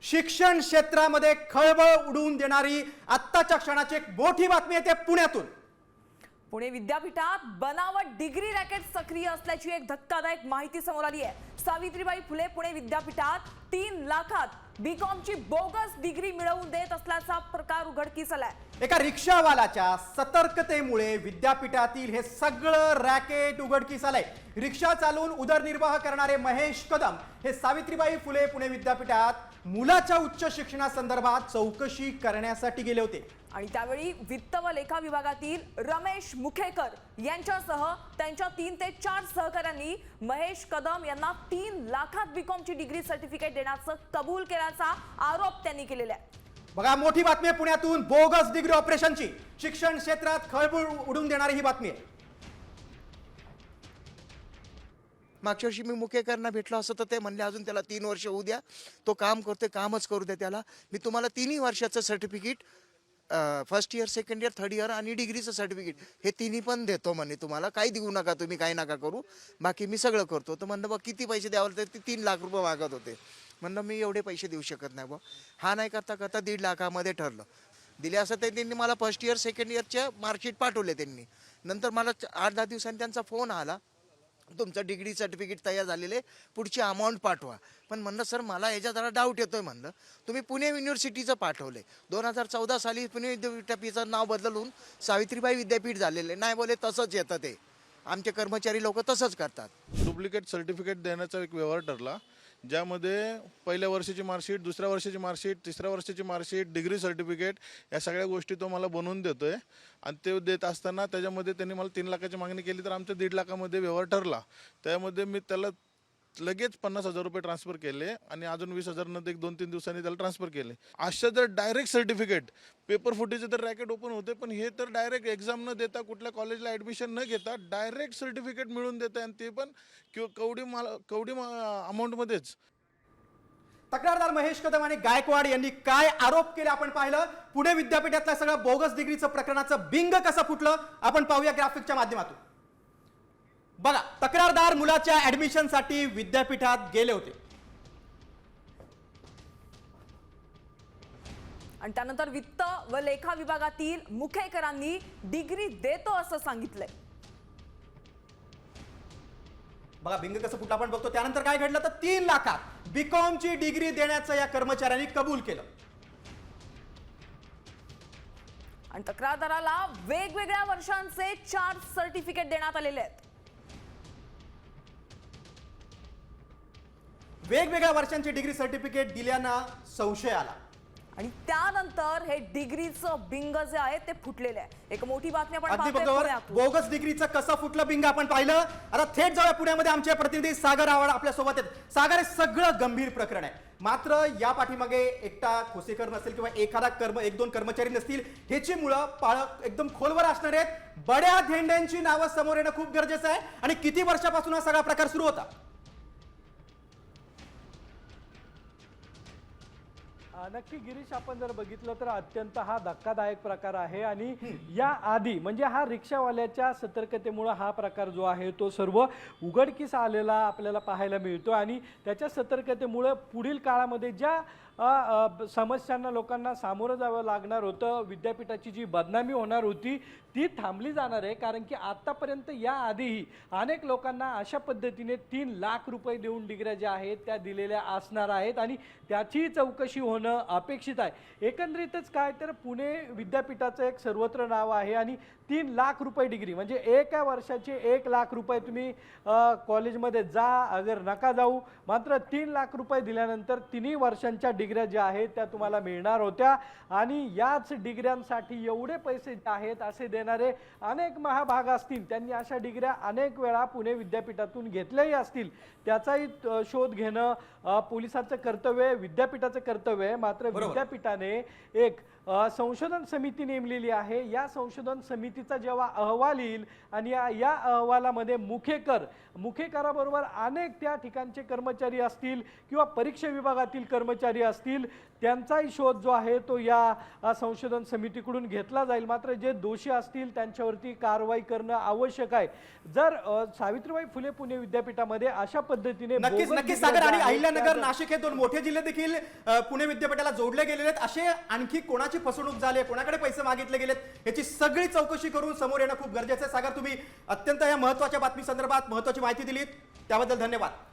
शिक्षण क्षेत्रामध्ये खळबळ उडवून देणारी आत्ताच्या क्षणाची एक मोठी बातमी येते पुण्यातून। पुणे विद्यापीठात बनावट डिग्री रॅकेट सक्रिय असल्याची एक धक्कादायक माहिती समोर आली आहे। सावित्रीबाई फुले पुणे विद्यापीठात 3 लाखात बीकॉम ची बोगस डिग्री मिळवून देत असल्याचा प्रकार उघडकीस आलाय। एका रिक्षावालाच्या सतर्कतेमुळे विद्यापीठातील हे सगळं रॅकेट उघडकीस आलंय। रिक्षा चालवून उदरनिर्वाह करणारे महेश कदम हे सावित्रीबाई फुले पुणे विद्यापीठात मुलाच्या उच्च शिक्षणासंदर्भात चौकशी करण्यासाठी गेले होते आणि त्यावेळी वित्त व लेखा विभागातील रमेश मुखेकर यांच्यासह त्यांच्या 3 ते 4 सहकाऱ्यांनी महेश कदम यांना 3 लाखात बीकॉम ची डिग्री सर्टिफिकेट देण्याचं कबूल केल्याचा आरोप त्यांनी केलेला आहे। बघा, मोठी बातमी आहे पुण्यातून बोगस डिग्री ऑपरेशनची। शिक्षण क्षेत्रात खळबळ उडवून देणारी ही बातमी आहे। मागच्या वर्षी मी मुखेकरांना भेटलो असं तर ते म्हणले अजून त्याला 3 वर्ष होऊ द्या, तो काम करतोय, कामच करू द्या त्याला, मी तुम्हाला 3ही वर्षाचं certificate first year, second year, third year आणि डिग्रीचं सर्टिफिकेट हे 3ही पण देतो म्हणे, तुम्हाला काही देऊ नका, तुम्ही काही नका करू, बाकी मी सगळं करतो। तर म्हणलं बा किती पैसे द्यावं, तर ते 3 लाख रुपये मागत होते। म्हणलं मी एवढे पैसे देऊ शकत नाही बा। हा नाही करता करता 1.5 लाखामध्ये ठरलं। दिले असं ते त्यांनी मला फर्स्ट इयर सेकंड इयरच्या मार्कशीट पाठवले त्यांनी। नंतर मला 8-10 दिवसांनी त्यांचा फोन आला, तुमचं डिग्री सर्टिफिकेट तयार झालेले, पुढची अमाऊंट पाठवा। पण म्हणलं सर मला याच्या जरा डाऊट येतोय, म्हणलं तुम्ही पुणे युनिव्हर्सिटीचं पाठवले, 2014 साली पुणे विद्यापीठाचं नाव बदलून सावित्रीबाई विद्यापीठ झालेले नाही, बोले तसंच येतं, ते आमचे कर्मचारी लोक तसंच करतात। डुप्लिकेट सर्टिफिकेट देण्याचा एक व्यवहार ठरला, ज्यामध्ये पहिल्या वर्षाची मार्कशीट, दुसऱ्या वर्षाची मार्कशीट, तिसऱ्या वर्षाची मार्कशीट, डिग्री सर्टिफिकेट या सगळ्या गोष्टी तो मला बनवून देतोय। आणि ते देत असताना त्याच्यामध्ये त्यांनी मला 3 लाखाची मागणी केली, तर आमच्या 1.5 लाखामध्ये व्यवहार ठरला। त्यामध्ये मी त्याला लगेच 50,000 रुपये ट्रान्सफर केले आणि अजून 20,000 नंतर 1-2-3 दिवसांनी त्याला ट्रान्सफर केले। अशा जर डायरेक्ट सर्टिफिकेट पेपर फुटेचे तर रॅकेट ओपन होते, पण हे तर डायरेक्ट एक्झाम न देता, कुठल्या कॉलेजला ॲडमिशन न घेता डायरेक्ट सर्टिफिकेट मिळवून देते, आणि ते पण कवडी अमाऊंटमध्येच। तक्रारदार महेश कदम आणि गायकवाड यांनी काय आरोप केले आपण पाहिलं। पुणे विद्यापीठातल्या सगळं बोगस डिग्रीचं प्रकरणाचं बिंग कसं फुटलं आपण पाहूया ग्राफिकच्या माध्यमातून। बघा, तक्रारदार मुलाच्या ऍडमिशनसाठी विद्यापीठात गेले होते आणि त्यानंतर वित्त व लेखा विभागातील मुखेकरांनी डिग्री देतो असं सांगितलंय। बघा, बिंग कसं फुटलं आपण बघतो। त्यानंतर काय घडलं तर 3 लाखात बीकॉम ची डिग्री देण्याचं या कर्मचाऱ्यांनी कबूल केलं आणि तक्रारदाराला वेगवेगळ्या वर्षांचे 4 सर्टिफिकेट देण्यात आलेले आहेत। वेगवेगळ्या वर्षांची डिग्री सर्टिफिकेट दिल्यानं संशय आला आणि त्यानंतर हे डिग्रीचं बिंग जे आहे ते फुटलेलं आहे। एक मोठी बातमी आपण अगदी पाहतोय बरोबर, पुण्यातून। बोगस डिग्रीचं कसं फुटलं बिंग आपण पाहिलं। आता थेट जाऊया पुण्यामध्ये, आमचे प्रतिनिधी सागर आव्हाड आपल्या सोबत आहेत। सागर, हे सगळं गंभीर प्रकरण आहे, मात्र या पाठीमागे एकटा खोसेकर नसेल किंवा एखादा 1-2 कर्मचारी नसतील, ह्याची मुळं पाळक एकदम खोलवर असणार आहेत। बड्या धेंड्यांची नावं समोर येणं खूप गरजेचं आहे। आणि किती वर्षापासून हा सगळा प्रकार सुरू होता? नक्की गिरीश, आपण जर बघितलं तर अत्यंत हा धक्कादायक प्रकार आहे। आणि या आधी म्हणजे हा रिक्षावाल्याच्या सतर्कतेमुळे हा प्रकार जो आहे तो सर्व उघडकीस आलेला आपल्याला पाहायला मिळतो। आणि त्याच्या सतर्कतेमुळे पुढील काळामध्ये ज्या समस्यांना लोकांना सामोरं जावं लागणार होतं, विद्यापीठाची जी बदनामी होणार होती ती थांबली जाणार आहे। कारण की आतापर्यंत या आधीही अनेक लोकांना अशा पद्धतीने 3 लाख रुपये देऊन डिग्र्या ज्या आहेत त्या दिलेल्या असणार आहेत आणि त्याची चौकशी होणं अपेक्षित आहे। एकंदरीतच काय तर पुणे विद्यापीठाचं एक सर्वत्र नाव आहे आणि 3 लाख रुपये डिग्री म्हणजे एका वर्षाचे 1 लाख रुपये तुम्ही कॉलेजमध्ये जा अगर नका जाऊ, मात्र 3 लाख रुपये दिल्यानंतर 3ही वर्षांच्या डिग्र्या ज्या आहेत त्या तुम्हाला मिळणार होत्या। आणि याच डिग्र्यांसाठी एवढे पैसे आहेत असे देणारे अनेक महाभाग असतील, त्यांनी अशा डिग्र्या अनेक वेळा पुणे विद्यापीठातून घेतल्याही असतील, त्याचाही शोध घेणं पोलिसांचं कर्तव्य, विद्यापीठाचं कर्तव्य आहे। मात्र विद्यापीठाने एक संशोधन समिती नेमलेली आहे। या संशोधन समितीचा जेव्हा अहवाल येईल आणि या अहवालामध्ये मुखेकर मुखेकाराबरोबर अनेक त्या ठिकाणचे कर्मचारी असतील किंवा परीक्षा विभागातील कर्मचारी असतील, त्यांचाही शोध जो आहे तो या संशोधन समितीकडून घेतला जाईल. मात्र जे दोषी असतील त्यांच्यावरती कारवाई करणं आवश्यक आहे. जर सावित्रीबाई फुले पुणे विद्यापीठामध्ये अशा पद्धतीने नक्कीच बोगस नक्कीच डिग्र्या सागर आणि ज्या आहेत, अहिल्यानगर त्या नाशिक हे दोन मोठे जिल्हे देखील पुणे विद्यापीठाला जोडले गेलेले आहेत. असे आणखी कोणाची फसवणूक झाली, कोणाकडे पैसे मागितले गेलेत याची सगळी चौकशी करून समोर येणं खूप गरजेचं आहे. सागर, तुम्ही अत्यंत या महत्त्वाच्या बातमी संदर्भात महत्त्वाची माहिती दिलीत त्याबद्दल धन्यवाद.